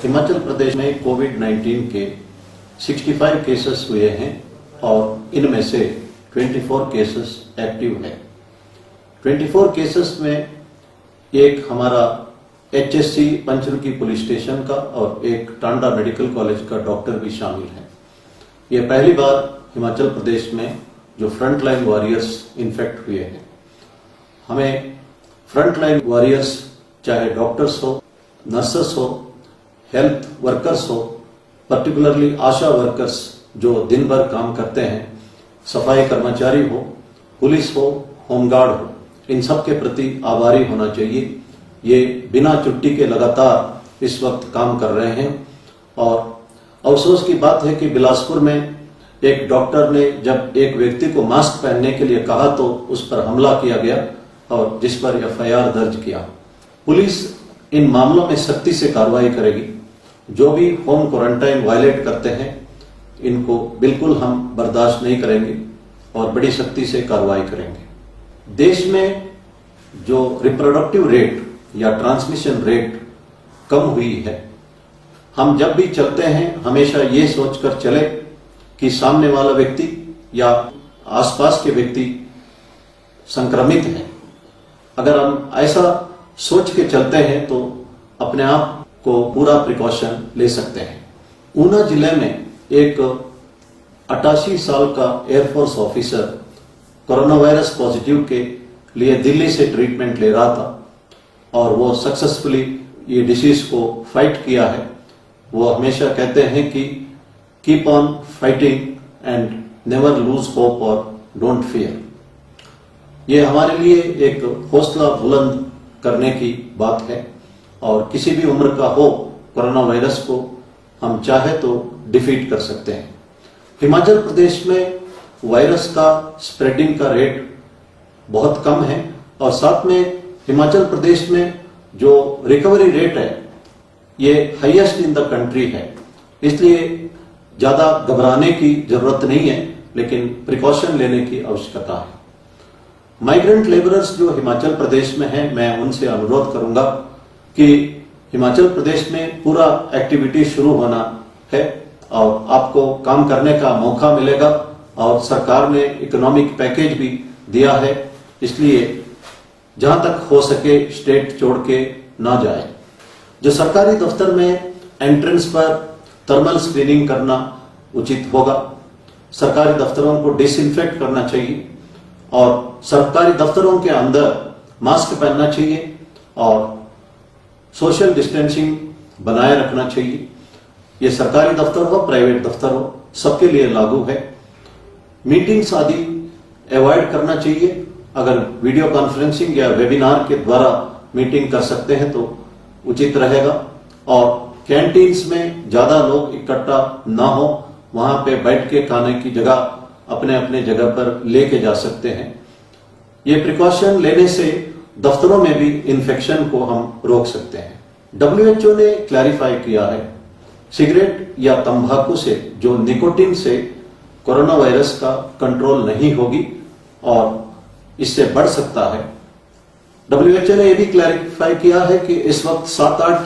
हिमाचल प्रदेश में कोविड-19 के 65 केसेस हुए हैं और इनमें से 24 केसेस एक्टिव है। 24 केसेस में एक हमारा HSC पंचरुखी पुलिस स्टेशन का और एक टांडा मेडिकल कॉलेज का डॉक्टर भी शामिल है। ये पहली बार हिमाचल प्रदेश में जो फ्रंट लाइन वॉरियर्स इन्फेक्ट हुए हैं। हमें फ्रंट लाइन वॉरियर्स चाहे डॉक्टर्स हो, नर्सेस हो, हेल्थ वर्कर्स हो, पर्टिकुलरली आशा वर्कर्स जो दिन भर काम करते हैं, सफाई कर्मचारी हो, पुलिस हो, होमगार्ड हो, इन सब के प्रति आभारी होना चाहिए। ये बिना छुट्टी के लगातार इस वक्त काम कर रहे हैं और अफसोस की बात है कि बिलासपुर में एक डॉक्टर ने जब एक व्यक्ति को मास्क पहनने के लिए कहा तो उस पर हमला किया गया और जिस पर FIR दर्ज किया। पुलिस इन मामलों में सख्ती से कार्रवाई करेगी। जो भी होम क्वारंटाइन वायलेट करते हैं इनको बिल्कुल हम बर्दाश्त नहीं करेंगे और बड़ी सख्ती से कार्रवाई करेंगे। देश में जो रिप्रोडक्टिव रेट या ट्रांसमिशन रेट कम हुई है, हम जब भी चलते हैं हमेशा ये सोचकर चले कि सामने वाला व्यक्ति या आसपास के व्यक्ति संक्रमित है। अगर हम ऐसा सोच के चलते हैं तो अपने आप को पूरा प्रिकॉशन ले सकते हैं। ऊना जिले में एक 88 साल का air force officer corona virus positive के लिए दिल्ली से ट्रीटमेंट ले रहा था और वो सक्सेसफुली ये डिसीज को फाइट किया है। वो हमेशा कहते हैं कि keep on fighting and never lose hope और डोंट फियर। ये हमारे लिए एक हौसला बुलंद करने की बात है और किसी भी उम्र का हो कोरोना वायरस को हम चाहे तो डिफीट कर सकते हैं। हिमाचल प्रदेश में वायरस का स्प्रेडिंग का रेट बहुत कम है और साथ में हिमाचल प्रदेश में जो रिकवरी रेट है ये हाईएस्ट इन द कंट्री है। इसलिए ज्यादा घबराने की जरूरत नहीं है, लेकिन प्रिकॉशन लेने की आवश्यकता है। माइग्रेंट लेबरर्स जो हिमाचल प्रदेश में हैं, मैं उनसे अनुरोध करूंगा कि हिमाचल प्रदेश में पूरा एक्टिविटी शुरू होना है और आपको काम करने का मौका मिलेगा और सरकार ने इकोनॉमिक पैकेज भी दिया है। इसलिए जहां तक हो सके स्टेट छोड़ के ना जाए। जो सरकारी दफ्तर में एंट्रेंस पर थर्मल स्क्रीनिंग करना उचित होगा। सरकारी दफ्तरों को डिसइंफेक्ट करना चाहिए और सरकारी दफ्तरों के अंदर मास्क पहनना चाहिए और सोशल डिस्टेंसिंग बनाए रखना चाहिए। ये सरकारी दफ्तर हो, प्राइवेट दफ्तर हो, सबके लिए लागू है। मीटिंग्स आदि अवॉइड करना चाहिए। अगर वीडियो कॉन्फ्रेंसिंग या वेबिनार के द्वारा मीटिंग कर सकते हैं तो उचित रहेगा और कैंटीन्स में ज्यादा लोग इकट्ठा ना हो, वहां पे बैठ के खाने की जगह अपने अपने जगह पर लेके जा सकते हैं। ये प्रिकॉशन लेने से दफ्तरों में भी इन्फेक्शन को हम रोक सकते हैं। WHO ने क्लैरिफाई किया है सिगरेट या तंबाकू से जो निकोटिन से कोरोना वायरस का कंट्रोल नहीं होगी और इससे बढ़ सकता है। WHO ने यह भी क्लैरिफाई किया है कि इस वक्त 7-8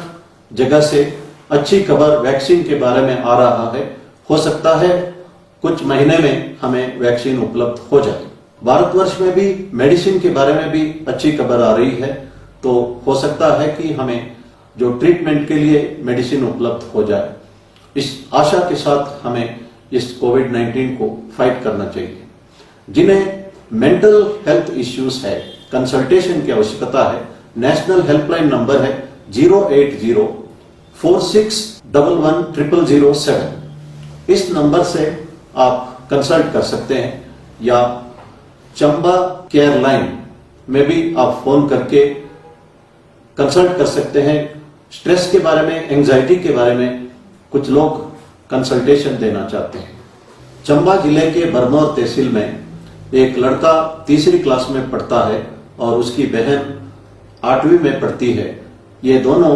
जगह से अच्छी खबर वैक्सीन के बारे में आ रहा है। हो सकता है कुछ महीने में हमें वैक्सीन उपलब्ध हो जाए। भारतवर्ष में भी मेडिसिन के बारे में भी अच्छी खबर आ रही है, तो हो सकता है कि हमें जो ट्रीटमेंट के लिए मेडिसिन उपलब्ध हो जाए। इस आशा के साथ हमें इस कोविड-19 को फाइट करना चाहिए। जिन्हें मेंटल हेल्थ इश्यूज है, कंसल्टेशन की आवश्यकता है, नेशनल हेल्पलाइन नंबर है 08046110007। इस नंबर से आप कंसल्ट कर सकते हैं या चंबा केयर लाइन में भी आप फोन करके कंसल्ट कर सकते हैं। स्ट्रेस के बारे में, एंजाइटी के बारे में कुछ लोग कंसल्टेशन देना चाहते हैं। चंबा जिले के बरमौर तहसील में एक लड़का 3री क्लास में पढ़ता है और उसकी बहन 8वीं में पढ़ती है। ये दोनों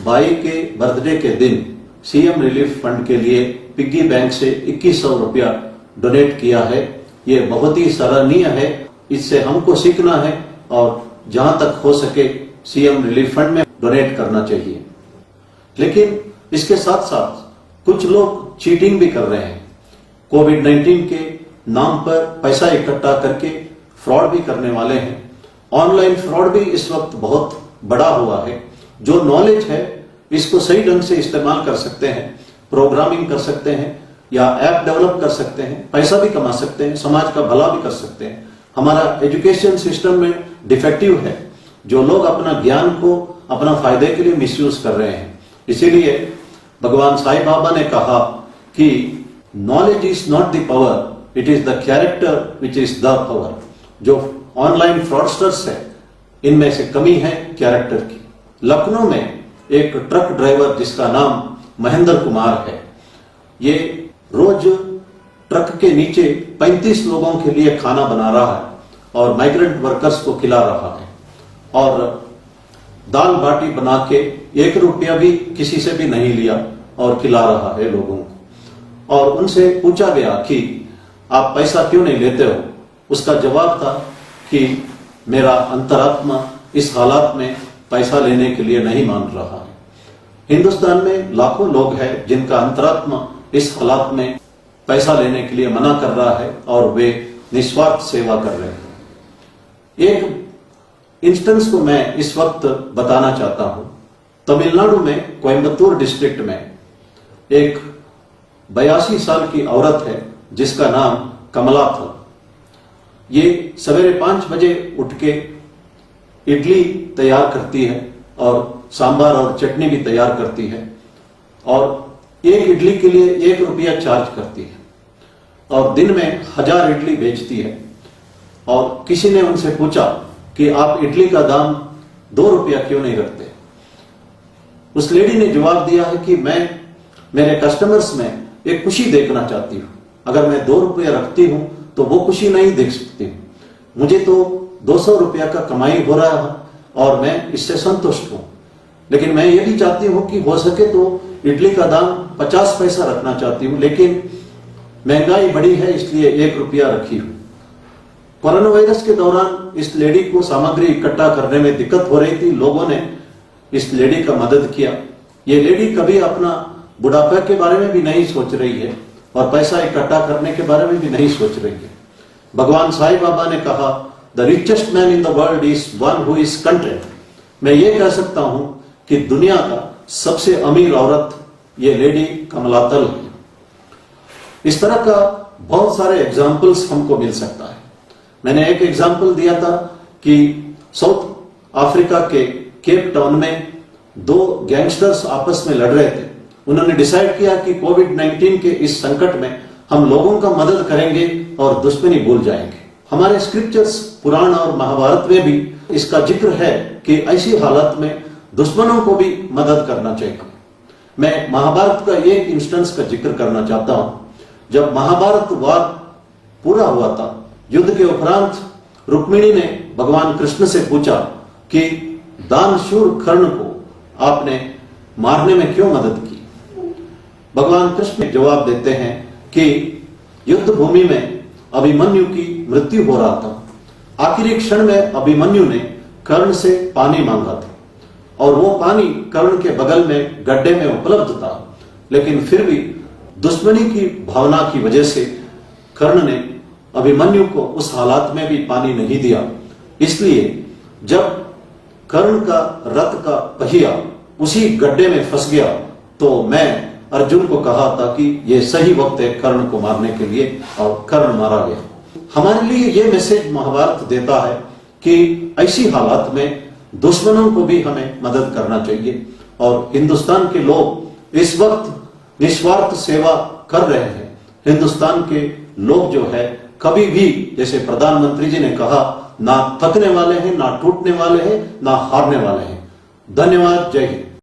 भाई के बर्थडे के दिन CM रिलीफ फंड के लिए पिग्गी बैंक से 2100 रुपया डोनेट किया है। ये बहुत ही सराहनीय है। इससे हमको सीखना है और जहां तक हो सके CM रिलीफ फंड में डोनेट करना चाहिए। लेकिन इसके साथ साथ कुछ लोग चीटिंग भी कर रहे हैं। कोविड-19 के नाम पर पैसा इकट्ठा करके फ्रॉड भी करने वाले हैं। ऑनलाइन फ्रॉड भी इस वक्त बहुत बड़ा हुआ है। जो नॉलेज है इसको सही ढंग से इस्तेमाल कर सकते हैं, प्रोग्रामिंग कर सकते हैं या ऐप डेवलप कर सकते हैं, पैसा भी कमा सकते हैं, समाज का भला भी कर सकते हैं। हमारा एजुकेशन सिस्टम में डिफेक्टिव है। जो लोग अपना ज्ञान को अपना फायदे के लिए मिसयूज कर रहे हैं। इसीलिए भगवान साईं बाबा ने कहा कि knowledge is not the power, it is the character which is the power. जो ऑनलाइन फ्रॉडस्टर्स है इनमें से कमी है कैरेक्टर की। लखनऊ में एक ट्रक ड्राइवर जिसका नाम महेंद्र कुमार है, ये रोज ट्रक के नीचे 35 लोगों के लिए खाना बना रहा है और माइग्रेंट वर्कर्स को खिला रहा है और दाल बाटी बना के 1 रुपया भी किसी से भी नहीं लिया और खिला रहा है लोगों को। और उनसे पूछा गया कि आप पैसा क्यों नहीं लेते हो? उसका जवाब था कि मेरा अंतरात्मा इस हालात में पैसा लेने के लिए नहीं मान रहा है। हिंदुस्तान में लाखों लोग हैं जिनका अंतरात्मा इस हालात में पैसा लेने के लिए मना कर रहा है और वे निस्वार्थ सेवा कर रहे हैं। एक इंस्टेंस को मैं इस वक्त बताना चाहता हूं। तमिलनाडु में कोयम्बतूर डिस्ट्रिक्ट में एक 82 साल की औरत है जिसका नाम कमला था। ये सवेरे 5 बजे उठ के इडली तैयार करती है और सांभर और चटनी भी तैयार करती है और एक इडली के लिए 1 रुपया चार्ज करती है और दिन में 1000 इडली बेचती है। और किसी ने उनसे पूछा कि आप इडली का दाम 2 रुपया क्यों नहीं रखते? उस लेडी ने जवाब दिया है कि मैं मेरे कस्टमर्स में एक खुशी देखना चाहती हूं। अगर मैं 2 रुपया रखती हूं तो वो खुशी नहीं देख सकती हूं। मुझे तो 200 रुपया का कमाई हो रहा है और मैं इससे संतुष्ट हूं, लेकिन मैं ये भी चाहती हूं कि हो सके तो इडली का दाम 50 पैसा रखना चाहती हूं, लेकिन महंगाई बढ़ी है इसलिए 1 रुपया रखी हूं। कोरोना वायरस के दौरान इस लेडी को सामग्री इकट्ठा करने में दिक्कत हो रही थी। लोगों ने इस लेडी का मदद किया। ये लेडी कभी अपना बुढ़ापे के बारे में भी नहीं सोच रही है और पैसा इकट्ठा करने के बारे में भी नहीं सोच रही है। भगवान साईं बाबा ने कहा, the richest man in the world is one who is content. मैं ये कह सकता हूं कि दुनिया का सबसे अमीर औरत ये लेडी कमलातल है। इस तरह का बहुत सारे एग्जाम्पल्स हमको मिल सकता है। मैंने एक एग्जाम्पल दिया था कि साउथ अफ्रीका के केप टाउन में 2 गैंगस्टर्स आपस में लड़ रहे थे। उन्होंने डिसाइड किया कि कोविड-19 के इस संकट में हम लोगों का मदद करेंगे और दुश्मनी भूल जाएंगे। हमारे स्क्रिप्चर्स पुराण और महाभारत में भी इसका जिक्र है कि ऐसी हालत में दुश्मनों को भी मदद करना चाहिए। मैं महाभारत का एक इंस्टेंस का जिक्र करना चाहता हूं। जब महाभारत वार पूरा हुआ था, युद्ध के उपरांत रुक्मिणी ने भगवान कृष्ण से पूछा कि दानशूर कर्ण को आपने मारने में क्यों मदद की? भगवान कृष्ण जवाब देते हैं कि युद्ध भूमि में अभिमन्यु की मृत्यु हो रहा था। आखिरी क्षण में अभिमन्यु ने कर्ण से पानी मांगा था और वो पानी कर्ण के बगल में गड्ढे में उपलब्ध था, लेकिन फिर भी दुश्मनी की भावना की वजह से कर्ण ने अभिमन्यु को उस हालात में भी पानी नहीं दिया। इसलिए जब कर्ण का रथ का पहिया उसी गड्ढे में फंस गया तो मैं अर्जुन को कहा था कि यह सही वक्त है कर्ण को मारने के लिए, और कर्ण मारा गया। हमारे लिए यह मैसेज महाभारत देता है कि ऐसी हालात में दुश्मनों को भी हमें मदद करना चाहिए। और हिंदुस्तान के लोग इस वक्त निस्वार्थ सेवा कर रहे हैं। हिंदुस्तान के लोग जो है कभी भी, जैसे प्रधानमंत्री जी ने कहा, ना थकने वाले हैं, ना टूटने वाले हैं, ना हारने वाले हैं। धन्यवाद। जय हिंद।